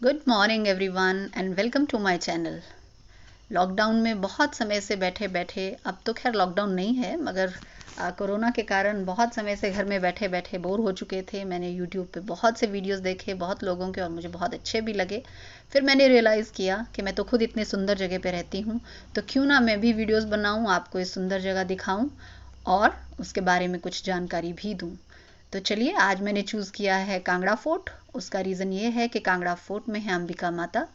Good morning everyone and welcome to my channel. Lockdown में बहुत समय से बैठे बैठे, अब तो खैर लॉकडाउन नहीं है मगर कोरोना के कारण बहुत समय से घर में बैठे बैठे बोर हो चुके थे। मैंने यूट्यूब पे बहुत से वीडियोस देखे बहुत लोगों के और मुझे बहुत अच्छे भी लगे। फिर मैंने रियलाइज़ किया कि मैं तो खुद इतनी सुंदर जगह पे रहती हूँ, तो क्यों ना मैं भी वीडियोस बनाऊँ, आपको इस सुंदर जगह दिखाऊँ और उसके बारे में कुछ जानकारी भी दूँ। तो चलिए, आज मैंने चूज़ किया है कांगड़ा फोर्ट। उसका रीज़न ये है कि कांगड़ा फोर्ट में है अंबिका माता,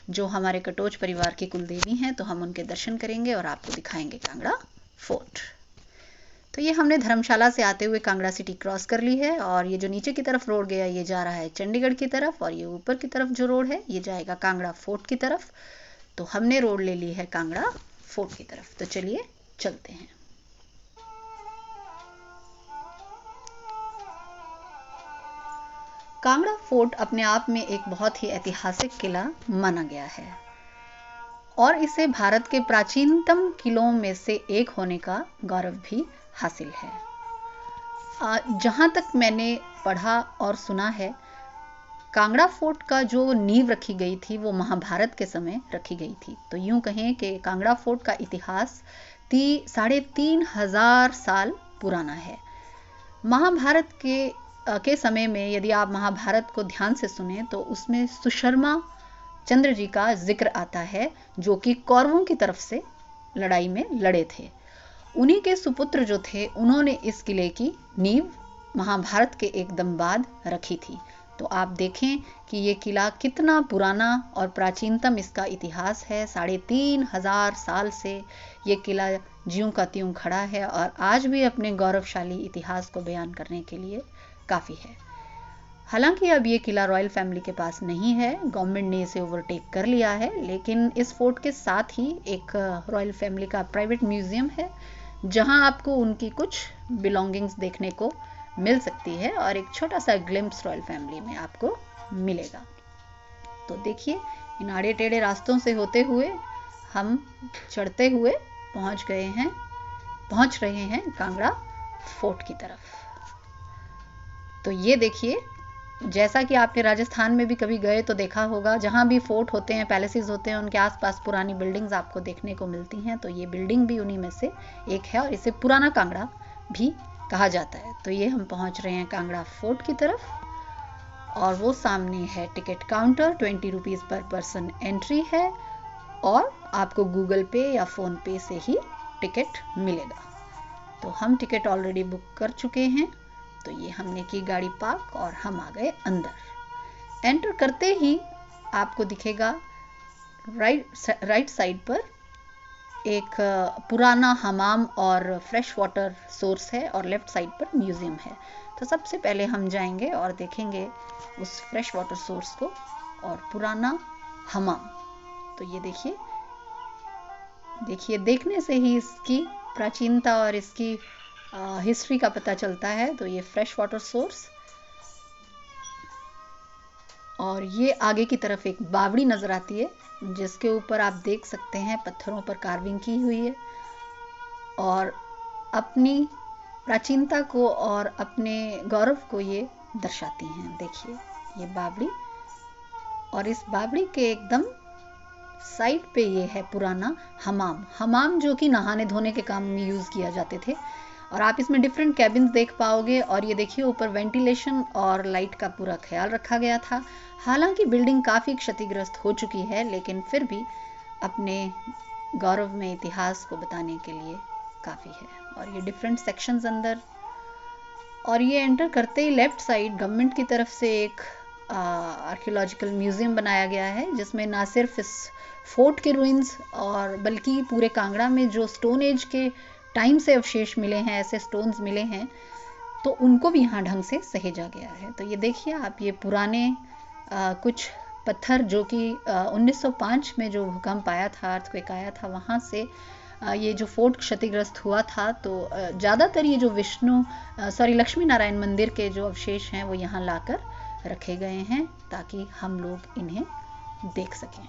जो हमारे कटोच परिवार की कुलदेवी हैं, तो हम उनके दर्शन करेंगे और आपको दिखाएंगे कांगड़ा फोर्ट। तो ये हमने धर्मशाला से आते हुए कांगड़ा सिटी क्रॉस कर ली है और ये जो नीचे की तरफ रोड गया ये जा रहा है चंडीगढ़ की तरफ, और ये ऊपर की तरफ जो रोड है ये जाएगा कांगड़ा फोर्ट की तरफ। तो हमने रोड ले ली है कांगड़ा फोर्ट की तरफ। तो चलिए चलते हैं। कांगड़ा फोर्ट अपने आप में एक बहुत ही ऐतिहासिक किला माना गया है और इसे भारत के प्राचीनतम किलों में से एक होने का गौरव भी हासिल है। जहाँ तक मैंने पढ़ा और सुना है, कांगड़ा फोर्ट का जो नींव रखी गई थी वो महाभारत के समय रखी गई थी। तो यूं कहें कि कांगड़ा फोर्ट का इतिहास 3,500 साल पुराना है। महाभारत के समय में यदि आप महाभारत को ध्यान से सुने तो उसमें सुशर्मा चंद्र जी का जिक्र आता है, जो कि कौरवों की तरफ से लड़ाई में लड़े थे। उन्हीं के सुपुत्र जो थे उन्होंने इस किले की नींव महाभारत के एकदम बाद रखी थी। तो आप देखें कि ये किला कितना पुराना और प्राचीनतम इसका इतिहास है। 3,500 साल से ये किला ज्यों का त्यों खड़ा है और आज भी अपने गौरवशाली इतिहास को बयान करने के लिए काफ़ी है। हालांकि अब ये किला रॉयल फैमिली के पास नहीं है, गवर्नमेंट ने इसे ओवरटेक कर लिया है, लेकिन इस फोर्ट के साथ ही एक रॉयल फैमिली का प्राइवेट म्यूजियम है जहां आपको उनकी कुछ बिलोंगिंग्स देखने को मिल सकती है और एक छोटा सा ग्लिम्प्स रॉयल फैमिली में आपको मिलेगा। तो देखिए, इन आड़े टेढ़े रास्तों से होते हुए हम चढ़ते हुए पहुंच रहे हैं कांगड़ा फोर्ट की तरफ। तो ये देखिए, जैसा कि आपने राजस्थान में भी कभी गए तो देखा होगा, जहाँ भी फोर्ट होते हैं, पैलेसेस होते हैं, उनके आसपास पुरानी बिल्डिंग्स आपको देखने को मिलती हैं। तो ये बिल्डिंग भी उन्हीं में से एक है और इसे पुराना कांगड़ा भी कहा जाता है। तो ये हम पहुँच रहे हैं कांगड़ा फोर्ट की तरफ और वो सामने है टिकट काउंटर। 20 रुपीज़ पर पर्सन एंट्री है और आपको गूगल पे या फ़ोन पे से ही टिकट मिलेगा। तो हम टिकट ऑलरेडी बुक कर चुके हैं। तो ये हमने की गाड़ी पार्क और हम आ गए अंदर। एंटर करते ही आपको दिखेगा राइट साइड पर एक पुराना हमाम और फ्रेश वाटर सोर्स है और लेफ्ट साइड पर म्यूजियम है। तो सबसे पहले हम जाएंगे और देखेंगे उस फ्रेश वाटर सोर्स को और पुराना हमाम। तो ये देखिए, देखने से ही इसकी प्राचीनता और इसकी हिस्ट्री का पता चलता है। तो ये फ्रेश वाटर सोर्स और ये आगे की तरफ एक बावड़ी नज़र आती है जिसके ऊपर आप देख सकते हैं पत्थरों पर कार्विंग की हुई है और अपनी प्राचीनता को और अपने गौरव को ये दर्शाती हैं। देखिए ये बावड़ी और इस बावड़ी के एकदम साइड पे ये है पुराना हमाम जो कि नहाने धोने के काम में यूज़ किया जाते थे। और आप इसमें डिफरेंट कैबिन्स देख पाओगे और ये देखिए ऊपर वेंटिलेशन और लाइट का पूरा ख्याल रखा गया था। हालांकि बिल्डिंग काफ़ी क्षतिग्रस्त हो चुकी है, लेकिन फिर भी अपने गौरव में इतिहास को बताने के लिए काफ़ी है। और ये डिफरेंट सेक्शंस अंदर, और ये एंटर करते ही लेफ्ट साइड गवर्नमेंट की तरफ से एक आर्कियोलॉजिकल म्यूज़ियम बनाया गया है जिसमें ना सिर्फ इस फोर्ट के रूइंस और बल्कि पूरे कांगड़ा में जो स्टोन एज के टाइम से अवशेष मिले हैं, ऐसे स्टोन्स मिले हैं, तो उनको भी यहाँ ढंग से सहेजा गया है। तो ये देखिए आप, ये पुराने कुछ पत्थर जो कि 1905 में जो भूकंप आया था, अर्थक्वेक आया था, वहाँ से ये जो फोर्ट क्षतिग्रस्त हुआ था। तो ज़्यादातर ये जो लक्ष्मी नारायण मंदिर के जो अवशेष हैं वो यहाँ लाकर रखे गए हैं ताकि हम लोग इन्हें देख सकें।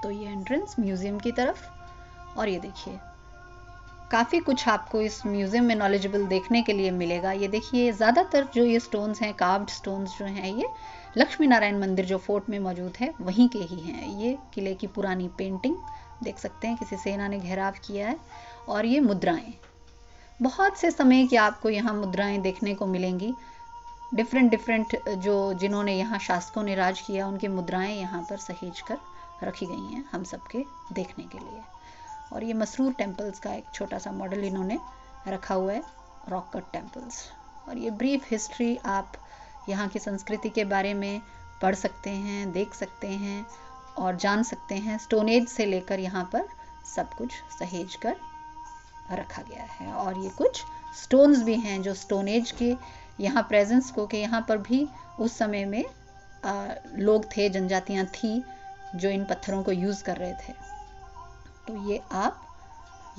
तो ये एंट्रेंस म्यूज़ियम की तरफ, और ये देखिए काफ़ी कुछ आपको इस म्यूज़ियम में नॉलेजेबल देखने के लिए मिलेगा। ये देखिए ज़्यादातर जो ये स्टोन्स हैं, कार्व्ड स्टोन्स जो हैं, ये लक्ष्मी नारायण मंदिर जो फोर्ट में मौजूद है वहीं के ही हैं। ये किले की पुरानी पेंटिंग देख सकते हैं, किसी सेना ने घेराव किया है। और ये मुद्राएं, बहुत से समय की आपको यहाँ मुद्राएं देखने को मिलेंगी। डिफरेंट जो जिन्होंने यहाँ शासकों ने राज किया उनकी मुद्राएं यहाँ पर सहेज कर रखी गई हैं हम सबके देखने के लिए। और ये मसरूर टेम्पल्स का एक छोटा सा मॉडल इन्होंने रखा हुआ है, रॉक कट टेम्पल्स। और ये ब्रीफ हिस्ट्री, आप यहाँ की संस्कृति के बारे में पढ़ सकते हैं, देख सकते हैं और जान सकते हैं। स्टोन एज से लेकर यहाँ पर सब कुछ सहेज कर रखा गया है। और ये कुछ स्टोन्स भी हैं जो स्टोन एज के यहाँ प्रेजेंस को, कि यहाँ पर भी उस समय में लोग थे, जनजातियाँ थी जो इन पत्थरों को यूज़ कर रहे थे। तो ये आप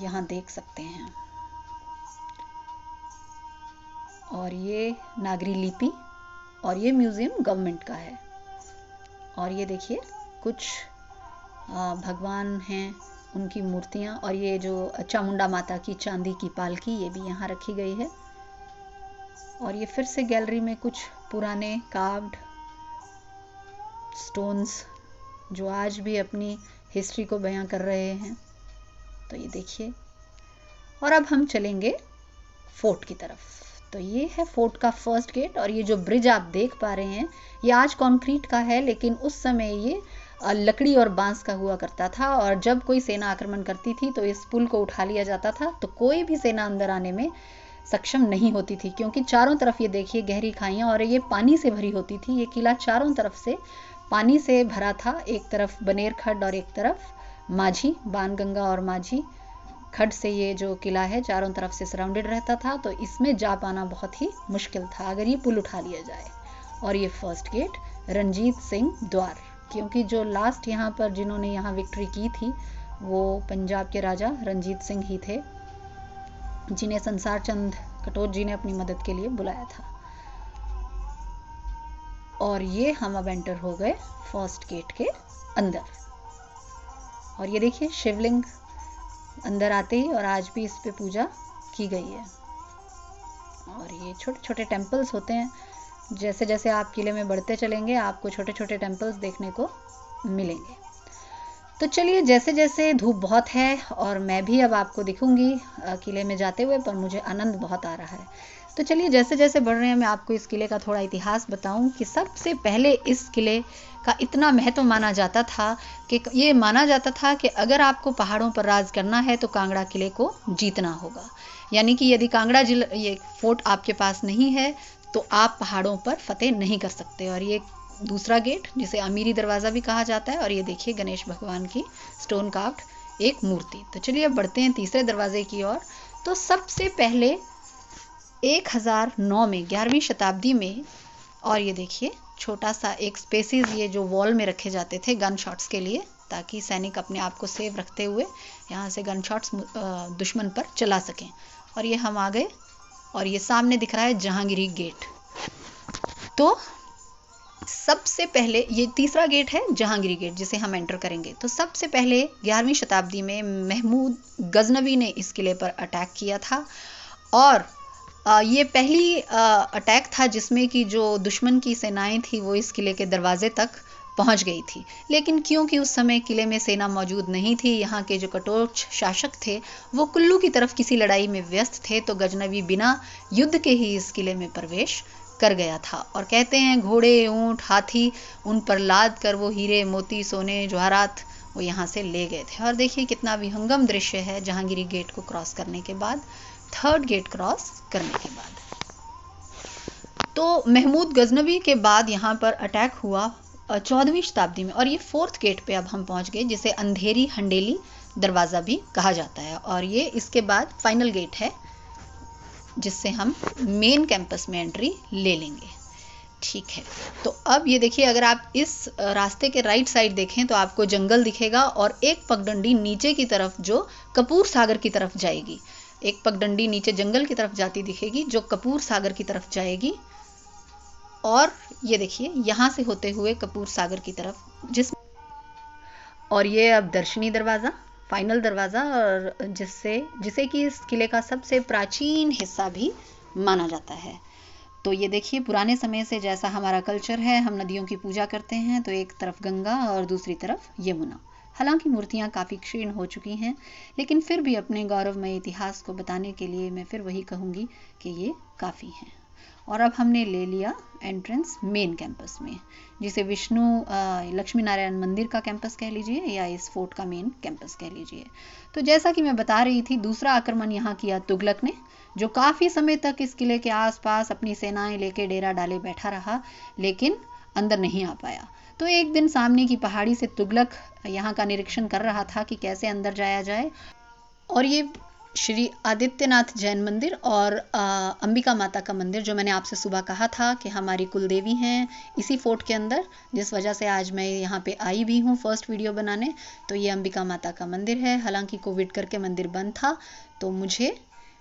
यहाँ देख सकते हैं। और ये नागरी लिपि, और ये म्यूज़ियम गवर्नमेंट का है। और ये देखिए कुछ भगवान हैं, उनकी मूर्तियाँ। और ये जो चामुंडा माता की चांदी की पालकी, ये भी यहाँ रखी गई है। और ये फिर से गैलरी में कुछ पुराने कार्व्ड स्टोन्स जो आज भी अपनी हिस्ट्री को बयां कर रहे हैं। तो ये देखिए। और अब हम चलेंगे फोर्ट की तरफ। तो ये है फोर्ट का फर्स्ट गेट। और ये जो ब्रिज आप देख पा रहे हैं ये आज कंक्रीट का है, लेकिन उस समय ये लकड़ी और बांस का हुआ करता था। और जब कोई सेना आक्रमण करती थी तो इस पुल को उठा लिया जाता था, तो कोई भी सेना अंदर आने में सक्षम नहीं होती थी, क्योंकि चारों तरफ ये देखिए गहरी खाइयाँ और ये पानी से भरी होती थी। ये किला चारों तरफ से पानी से भरा था, एक तरफ बनेर खड्ड और एक तरफ माझी, बाणगंगा और माझी खड्ड से ये जो किला है चारों तरफ से सराउंडेड रहता था। तो इसमें जा पाना बहुत ही मुश्किल था अगर ये पुल उठा लिया जाए। और ये फर्स्ट गेट रणजीत सिंह द्वार, क्योंकि जो लास्ट यहाँ पर जिन्होंने यहाँ विक्ट्री की थी वो पंजाब के राजा रणजीत सिंह ही थे, जिन्हें संसार चंद कटोच जी ने अपनी मदद के लिए बुलाया था। और ये हम अब एंटर हो गए फर्स्ट गेट के अंदर। और ये देखिए शिवलिंग अंदर आते ही, और आज भी इस पे पूजा की गई है। और ये छोटे छोटे टेम्पल्स होते हैं। जैसे जैसे आप किले में बढ़ते चलेंगे आपको छोटे छोटे टेम्पल्स देखने को मिलेंगे। तो चलिए, जैसे जैसे धूप बहुत है और मैं भी अब आपको दिखूंगी किले में जाते हुए, पर मुझे आनंद बहुत आ रहा है। तो चलिए, जैसे जैसे बढ़ रहे हैं मैं आपको इस किले का थोड़ा इतिहास बताऊं कि सबसे पहले इस किले का इतना महत्व माना जाता था कि ये माना जाता था कि अगर आपको पहाड़ों पर राज करना है तो कांगड़ा किले को जीतना होगा। यानी कि यदि कांगड़ा जिला ये फोर्ट आपके पास नहीं है तो आप पहाड़ों पर फतेह नहीं कर सकते। और ये दूसरा गेट जिसे अमीरी दरवाज़ा भी कहा जाता है। और ये देखिए गणेश भगवान की स्टोन कार्व्ड एक मूर्ति। तो चलिए अब बढ़ते हैं तीसरे दरवाजे की ओर। तो सबसे पहले 1009 में 11वीं शताब्दी में, और ये देखिए छोटा सा एक स्पेसिस ये जो वॉल में रखे जाते थे गन शॉट्स के लिए, ताकि सैनिक अपने आप को सेव रखते हुए यहाँ से गन शॉट्स दुश्मन पर चला सकें। और ये हम आ गए और ये सामने दिख रहा है जहांगीरी गेट। तो सबसे पहले ये तीसरा गेट है जहांगीरी गेट जिसे हम एंटर करेंगे। तो सबसे पहले 11वीं शताब्दी में महमूद गजनवी ने इस किले पर अटैक किया था। और ये पहली अटैक था जिसमें कि जो दुश्मन की सेनाएं थी वो इस किले के दरवाजे तक पहुंच गई थी। लेकिन क्योंकि उस समय किले में सेना मौजूद नहीं थी, यहाँ के जो कटोच शासक थे वो कुल्लू की तरफ किसी लड़ाई में व्यस्त थे, तो गजनवी बिना युद्ध के ही इस किले में प्रवेश कर गया था। और कहते हैं घोड़े, ऊंट, हाथी उन पर लाद कर वो हीरे, मोती, सोने, जवाहरात वो यहाँ से ले गए थे। और देखिए कितना विहंगम दृश्य है जहांगीरी गेट को क्रॉस करने के बाद, थर्ड गेट क्रॉस करने के बाद। तो महमूद गजनवी के बाद यहाँ पर अटैक हुआ 14वीं शताब्दी में। और ये फोर्थ गेट पे अब हम पहुँच गए जिसे अंधेरी हंडेली दरवाज़ा भी कहा जाता है। और ये इसके बाद फाइनल गेट है जिससे हम मेन कैंपस में एंट्री ले लेंगे। ठीक है, तो अब ये देखिए अगर आप इस रास्ते के राइट साइड देखें तो आपको जंगल दिखेगा और एक पगडंडी नीचे की तरफ जो कपूर सागर की तरफ जाएगी, एक पगडंडी नीचे जंगल की तरफ जाती दिखेगी जो कपूर सागर की तरफ जाएगी। और ये देखिए यहाँ से होते हुए कपूर सागर की तरफ और ये अब दर्शनी दरवाज़ा, फाइनल दरवाज़ा, और जिसे कि इस किले का सबसे प्राचीन हिस्सा भी माना जाता है। तो ये देखिए पुराने समय से जैसा हमारा कल्चर है, हम नदियों की पूजा करते हैं, तो एक तरफ गंगा और दूसरी तरफ यमुना। हालांकि मूर्तियां काफ़ी क्षीण हो चुकी हैं, लेकिन फिर भी अपने गौरवमय इतिहास को बताने के लिए मैं फिर वही कहूँगी कि ये काफ़ी हैं। और अब हमने ले लिया एंट्रेंस मेन कैंपस में, जिसे विष्णु लक्ष्मी नारायण मंदिर का कैंपस कह लीजिए या इस फोर्ट का मेन कैंपस कह लीजिए। तो जैसा कि मैं बता रही थी, दूसरा आक्रमण यहाँ किया तुगलक ने, जो काफ़ी समय तक इस किले के आसपास अपनी सेनाएं लेके डेरा डाले बैठा रहा, लेकिन अंदर नहीं आ पाया। तो एक दिन सामने की पहाड़ी से तुगलक यहाँ का निरीक्षण कर रहा था कि कैसे अंदर जाया जाए। और ये श्री आदित्यनाथ जैन मंदिर और अंबिका माता का मंदिर, जो मैंने आपसे सुबह कहा था कि हमारी कुल देवी हैं इसी फोर्ट के अंदर, जिस वजह से आज मैं यहाँ पे आई भी हूँ फर्स्ट वीडियो बनाने, तो ये अंबिका माता का मंदिर है। हालांकि कोविड करके मंदिर बंद था, तो मुझे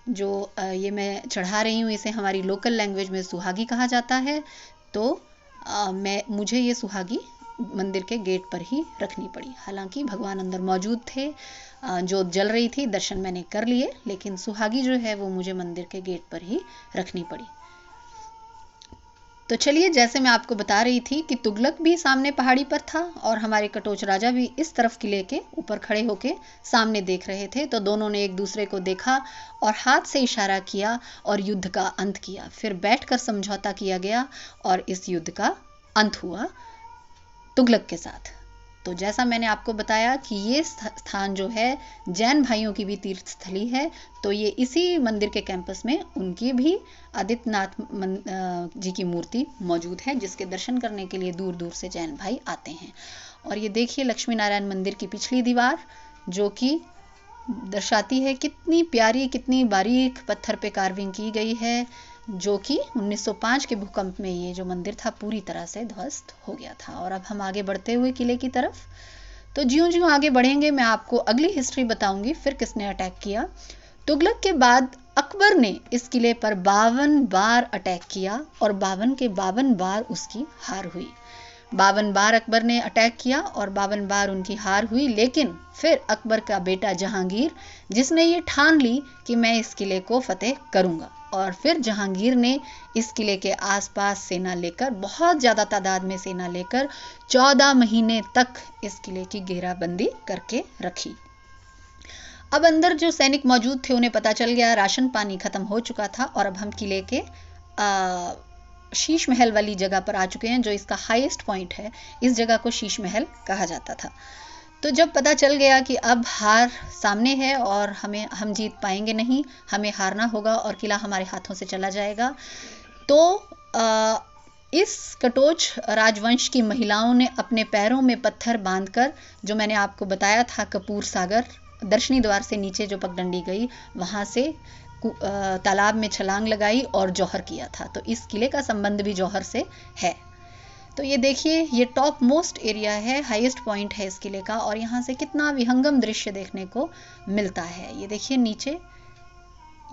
जो ये मैं चढ़ा रही हूँ, इसे हमारी लोकल लैंग्वेज में सुहागी कहा जाता है। तो मुझे ये सुहागी मंदिर के गेट पर ही रखनी पड़ी। हालांकि भगवान अंदर मौजूद थे, जोत जल रही थी, दर्शन मैंने कर लिए, लेकिन सुहागी जो है वो मुझे मंदिर के गेट पर ही रखनी पड़ी। तो चलिए, जैसे मैं आपको बता रही थी कि तुगलक भी सामने पहाड़ी पर था और हमारे कटोच राजा भी इस तरफ किले के ऊपर खड़े होके सामने देख रहे थे। तो दोनों ने एक दूसरे को देखा और हाथ से इशारा किया और युद्ध का अंत किया। फिर बैठकर समझौता किया गया और इस युद्ध का अंत हुआ तुगलक के साथ। तो जैसा मैंने आपको बताया कि ये स्थान जो है जैन भाइयों की भी तीर्थ स्थली है, तो ये इसी मंदिर के कैंपस में उनकी भी आदित्यनाथ जी की मूर्ति मौजूद है, जिसके दर्शन करने के लिए दूर दूर से जैन भाई आते हैं। और ये देखिए लक्ष्मी नारायण मंदिर की पिछली दीवार, जो कि दर्शाती है कितनी प्यारी, कितनी बारीक पत्थर पे कार्विंग की गई है, जो कि 1905 के भूकंप में ये जो मंदिर था पूरी तरह से ध्वस्त हो गया था। और अब हम आगे बढ़ते हुए किले की तरफ। तो ज्यों-ज्यों आगे बढ़ेंगे मैं आपको अगली हिस्ट्री बताऊंगी, फिर किसने अटैक किया। तुगलक के बाद अकबर ने इस किले पर 52 बार अटैक किया और 52 के 52 बार उसकी हार हुई। 52 बार अकबर ने अटैक किया और 52 बार उनकी हार हुई। लेकिन फिर अकबर का बेटा जहांगीर, जिसने ये ठान ली कि मैं इस किले को फतेह करूंगा, और फिर जहांगीर ने इस किले के आसपास सेना लेकर, बहुत ज़्यादा तादाद में सेना लेकर 14 महीने तक इस किले की घेराबंदी करके रखी। अब अंदर जो सैनिक मौजूद थे उन्हें पता चल गया राशन पानी खत्म हो चुका था, और अब हम किले के शीश महल वाली जगह पर आ चुके हैं, जो इसका हाईएस्ट पॉइंट है। इस जगह को शीश महल कहा जाता था। तो जब पता चल गया कि अब हार सामने है और हम जीत पाएंगे नहीं, हमें हारना होगा और किला हमारे हाथों से चला जाएगा, तो इस कटोच राजवंश की महिलाओं ने अपने पैरों में पत्थर बांधकर, जो मैंने आपको बताया था कपूर सागर दर्शनी द्वार से नीचे जो पगडंडी गई, वहां से तालाब में छलांग लगाई और जौहर किया था। तो इस किले का संबंध भी जौहर से है। तो ये देखिए, ये टॉप मोस्ट एरिया है, हाईएस्ट पॉइंट है इस किले का, और यहाँ से कितना विहंगम दृश्य देखने को मिलता है। ये देखिए नीचे,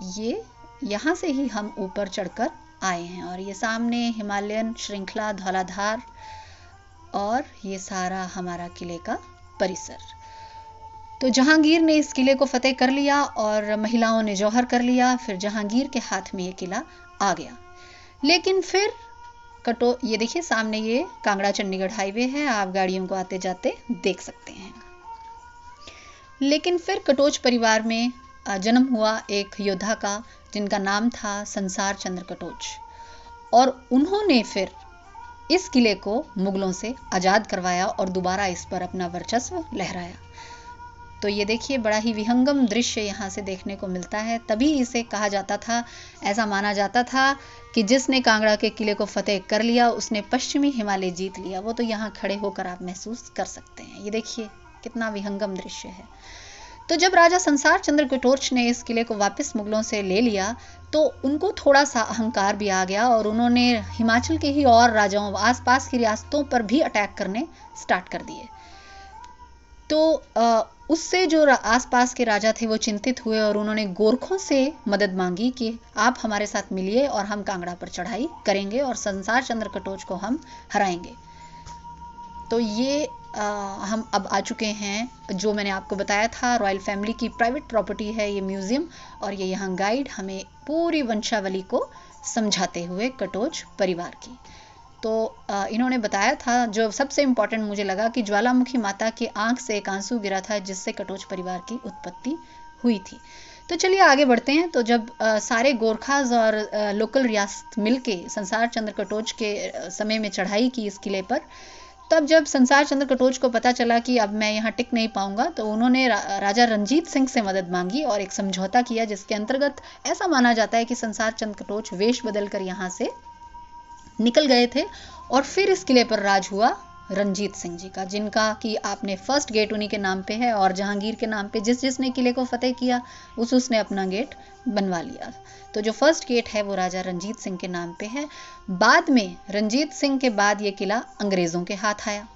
ये यहाँ से ही हम ऊपर चढ़कर आए हैं, और ये सामने हिमालयन श्रृंखला, धौलाधार, और ये सारा हमारा किले का परिसर। तो जहांगीर ने इस किले को फतेह कर लिया और महिलाओं ने जौहर कर लिया। फिर जहांगीर के हाथ में ये किला आ गया। लेकिन फिर ये देखिए सामने ये कांगड़ा चंडीगढ़ हाईवे है, आप गाड़ियों को आते जाते देख सकते हैं। लेकिन फिर कटोच परिवार में जन्म हुआ एक योद्धा का, जिनका नाम था संसार चंद्र कटोच, और उन्होंने फिर इस किले को मुगलों से आजाद करवाया और दोबारा इस पर अपना वर्चस्व लहराया। तो ये देखिए, बड़ा ही विहंगम दृश्य यहाँ से देखने को मिलता है। तभी इसे कहा जाता था, ऐसा माना जाता था कि जिसने कांगड़ा के किले को फतेह कर लिया उसने पश्चिमी हिमालय जीत लिया। वो तो यहाँ खड़े होकर आप महसूस कर सकते हैं। ये देखिए कितना विहंगम दृश्य है। तो जब राजा संसार चंद्र कटोच ने इस किले को वापस मुगलों से ले लिया, तो उनको थोड़ा सा अहंकार भी आ गया और उन्होंने हिमाचल के ही और राजाओं, आसपास की रियासतों पर भी अटैक करने स्टार्ट कर दिए। तो उससे जो आसपास के राजा थे वो चिंतित हुए और उन्होंने गोरखों से मदद मांगी कि आप हमारे साथ मिलिए और हम कांगड़ा पर चढ़ाई करेंगे और संसार चंद्र कटोच को हम हराएंगे। तो ये हम अब आ चुके हैं, जो मैंने आपको बताया था, रॉयल फैमिली की प्राइवेट प्रॉपर्टी है ये म्यूजियम, और ये यहाँ गाइड हमें पूरी वंशावली को समझाते हुए कटोच परिवार की। तो इन्होंने बताया था, जो सबसे इम्पोर्टेंट मुझे लगा, कि ज्वालामुखी माता की आंख से एक आंसू गिरा था जिससे कटोच परिवार की उत्पत्ति हुई थी। तो चलिए आगे बढ़ते हैं। तो जब सारे गोरखाज और लोकल रियासत मिलके संसार चंद्र कटोच के समय में चढ़ाई की इस किले पर, तब जब संसार चंद्र कटोच को पता चला कि अब मैं यहाँ टिक नहीं पाऊंगा, तो उन्होंने राजा रंजीत सिंह से मदद मांगी और एक समझौता किया, जिसके अंतर्गत ऐसा माना जाता है कि संसार चंद्र कटोच वेश बदलकर यहाँ से निकल गए थे और फिर इस किले पर राज हुआ रंजीत सिंह जी का, जिनका कि आपने फर्स्ट गेट उन्हीं के नाम पे है, और जहांगीर के नाम पे जिसने किले को फतेह किया उसने अपना गेट बनवा लिया। तो जो फर्स्ट गेट है वो राजा रंजीत सिंह के नाम पे है। बाद में रंजीत सिंह के बाद ये किला अंग्रेज़ों के हाथ आया।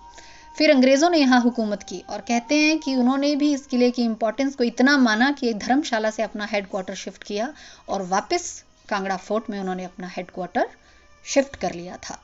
फिर अंग्रेज़ों ने यहाँ हुकूमत की, और कहते हैं कि उन्होंने भी इस किले की इम्पोर्टेंस को इतना माना कि एक धर्मशाला से अपना हेडक्वार्टर शिफ्ट किया और वापस कांगड़ा फोर्ट में उन्होंने अपना हेडक्वार्टर शिफ्ट कर लिया था,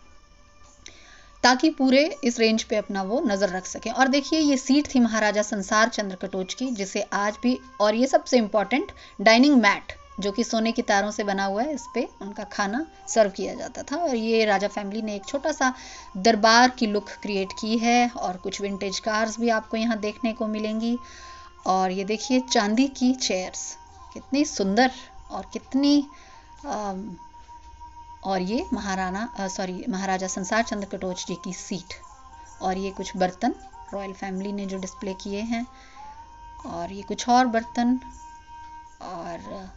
ताकि पूरे इस रेंज पे अपना वो नज़र रख सकें। और देखिए, ये सीट थी महाराजा संसार चंद्र कटोच की, जिसे आज भी, और ये सबसे इम्पॉर्टेंट, डाइनिंग मैट जो कि सोने की तारों से बना हुआ है, इस पे उनका खाना सर्व किया जाता था। और ये राजा फैमिली ने एक छोटा सा दरबार की लुक क्रिएट की है, और कुछ विंटेज कार्स भी आपको यहाँ देखने को मिलेंगी। और ये देखिए चांदी की चेयर्स, कितनी सुंदर और कितनी और ये महाराजा संसार चंद्र कटोच जी की सीट। और ये कुछ बर्तन रॉयल फैमिली ने जो डिस्प्ले किए हैं, और ये कुछ और बर्तन। और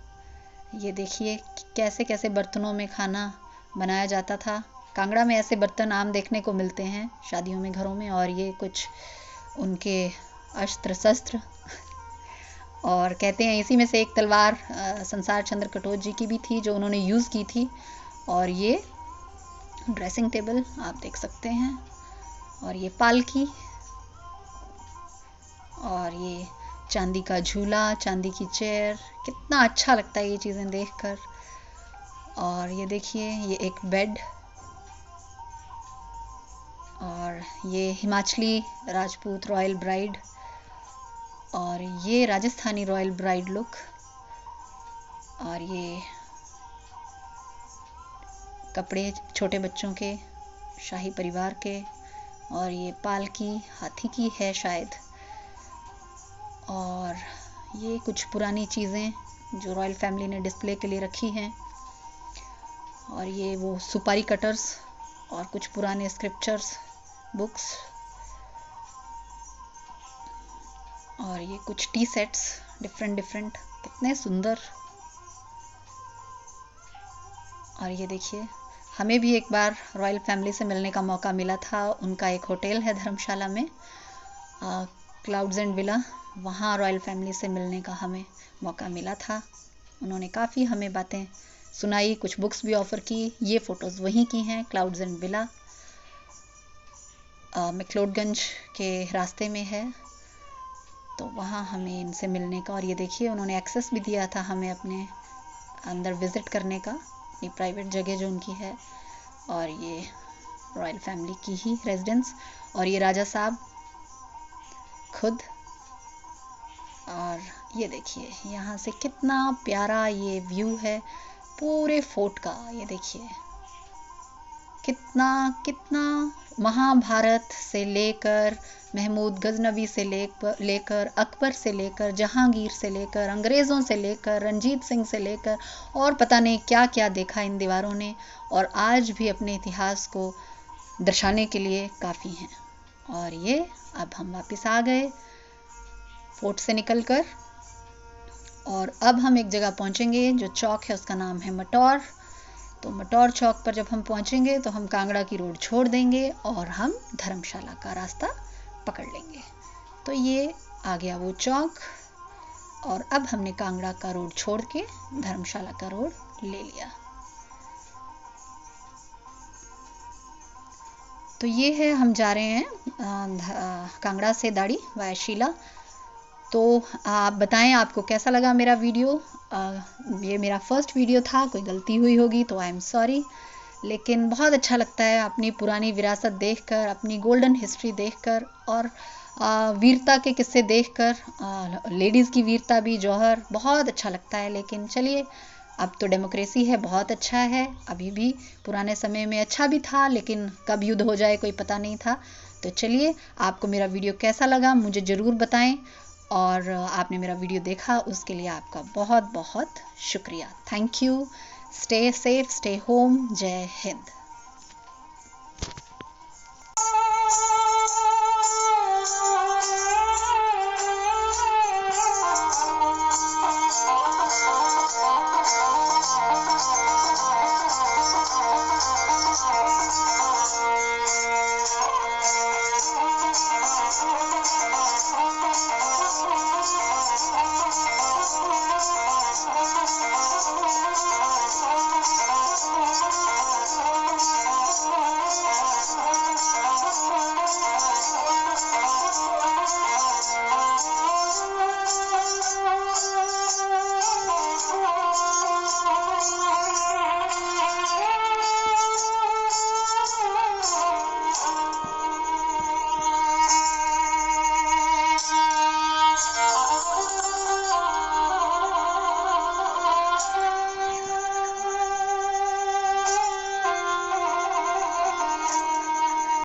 ये देखिए कैसे कैसे बर्तनों में खाना बनाया जाता था। कांगड़ा में ऐसे बर्तन आम देखने को मिलते हैं शादियों में, घरों में। और ये कुछ उनके अस्त्र शस्त्र, और कहते हैं इसी में से एक तलवार संसार चंद्र कटोच जी की भी थी जो उन्होंने यूज़ की थी। और ये ड्रेसिंग टेबल आप देख सकते हैं, और ये पालकी, और ये चांदी का झूला, चांदी की चेयर, कितना अच्छा लगता है ये चीज़ें देखकर। और ये देखिए, ये एक बेड, और ये हिमाचली राजपूत रॉयल ब्राइड, और ये राजस्थानी रॉयल ब्राइड लुक, और ये कपड़े छोटे बच्चों के, शाही परिवार के, और ये पालकी हाथी की है शायद। और ये कुछ पुरानी चीज़ें जो रॉयल फैमिली ने डिस्प्ले के लिए रखी हैं, और ये वो सुपारी कटर्स और कुछ पुराने स्क्रिप्चर्स बुक्स, और ये कुछ टी सेट्स डिफरेंट, कितने सुंदर। और ये देखिए, हमें भी एक बार रॉयल फैमिली से मिलने का मौका मिला था। उनका एक होटल है धर्मशाला में, क्लाउड्स एंड विला, वहाँ रॉयल फैमिली से मिलने का हमें मौका मिला था। उन्होंने काफ़ी हमें बातें सुनाई, कुछ बुक्स भी ऑफ़र की। ये फ़ोटोज़ वहीं की हैं, क्लाउड्स एंड विला मैक्लोडगंज के रास्ते में है, तो वहाँ हमें इनसे मिलने का। और ये देखिए, उन्होंने एक्सेस भी दिया था हमें अपने अंदर विज़िट करने का, अपनी प्राइवेट जगह जो उनकी है। और ये रॉयल फैमिली की ही रेजिडेंस, और ये राजा साहब खुद। और ये देखिए यहाँ से कितना प्यारा ये व्यू है पूरे फोर्ट का। ये देखिए कितना महाभारत से लेकर, महमूद गजनवी से लेकर, अकबर से लेकर, जहांगीर से लेकर, अंग्रेज़ों से लेकर, रंजीत सिंह से लेकर, और पता नहीं क्या क्या देखा इन दीवारों ने। और आज भी अपने इतिहास को दर्शाने के लिए काफ़ी हैं। और ये अब हम वापस आ गए फोर्ट से निकलकर, और अब हम एक जगह पहुंचेंगे जो चौक है, उसका नाम है मटौर। तो मटौर चौक पर जब हम पहुंचेंगे तो हम कांगड़ा की रोड छोड़ देंगे और हम धर्मशाला का रास्ता पकड़ लेंगे। तो ये आ गया वो चौक, और अब हमने कांगड़ा का रोड छोड़ के धर्मशाला का रोड ले लिया। तो ये है, हम जा रहे हैं कांगड़ा से दाड़ी वाया शीला। तो आप बताएं आपको कैसा लगा मेरा वीडियो। ये मेरा फर्स्ट वीडियो था, कोई गलती हुई होगी तो आई एम सॉरी, लेकिन बहुत अच्छा लगता है अपनी पुरानी विरासत देखकर, अपनी गोल्डन हिस्ट्री देखकर, और वीरता के किस्से देखकर, लेडीज़ की वीरता भी, जौहर, बहुत अच्छा लगता है। लेकिन चलिए, अब तो डेमोक्रेसी है, बहुत अच्छा है। अभी भी पुराने समय में अच्छा भी था, लेकिन कब युद्ध हो जाए कोई पता नहीं था। तो चलिए, आपको मेरा वीडियो कैसा लगा मुझे ज़रूर बताएं, और आपने मेरा वीडियो देखा उसके लिए आपका बहुत बहुत शुक्रिया। Thank you. Stay safe, stay home. जय हिंद।